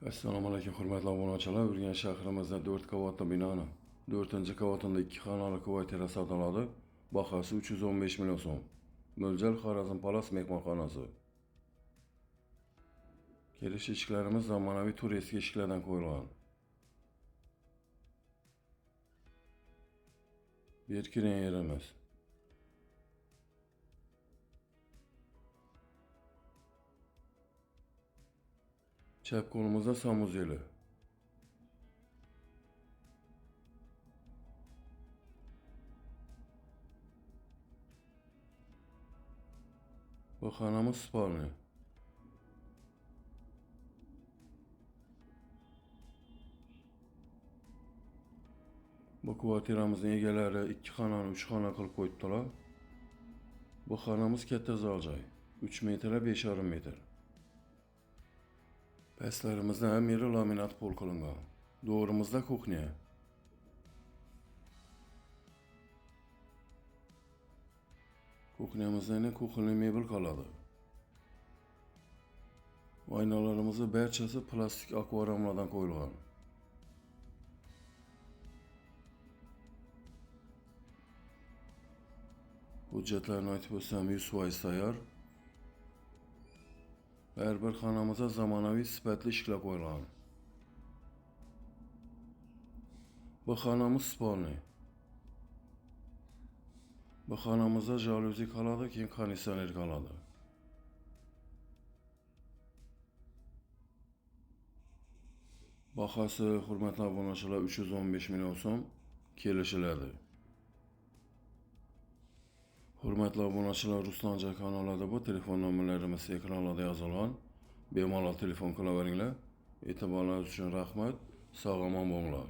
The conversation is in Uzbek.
Assalomu alaykum, hurmatli obunachilar. Urganch shahrimizda 4 qavatli binoni 4-qavatida 2 xonali kvartira sotiladi. Bahasi 315 million so'm. Mo'ljal Xorazm Palace mehmonxonasi. Kirish eshiklarimiz zamonaviy turistik eshiklardan qo'yilgan. Berkirin yerimiz. Chap qo'limizda sanuzeli. Bu xonamiz spalni. Bu kvartiramizning egalari 2 xonani 3 xona qilib qo'yibdilar. Bu xonamiz katta zal joy. 3 metr 5,5 metr. Pastlarimizda ham yeri laminat pol qilingan. Doğrumuzda kuxnya. Kuxnyamizda yana kuxonli mebel qoladi. Oynalarımızın barchasi plastik akvaryumlardan qo'yilgan. Hujjatlarni aytib o'tsam 100% tayyor. Har bir xonamizda zamonaviy sifatli ishlar qo'yilgan. Bu xonamiz spalni. Bu xonamizda jaluzi qoladi, keyin konditsioner qoladi. Bahası hurmatli obunachilar 315 million so'm kelishiladi. Hurmatli obunachilar, Ruslanjon kanalida bu telefon nomerlarimiz ekranlarda yozilgan. Bemalol telefon qilaveringlar. E'tiborlaringiz uchun rahmat. Sog' omon bo'linglar.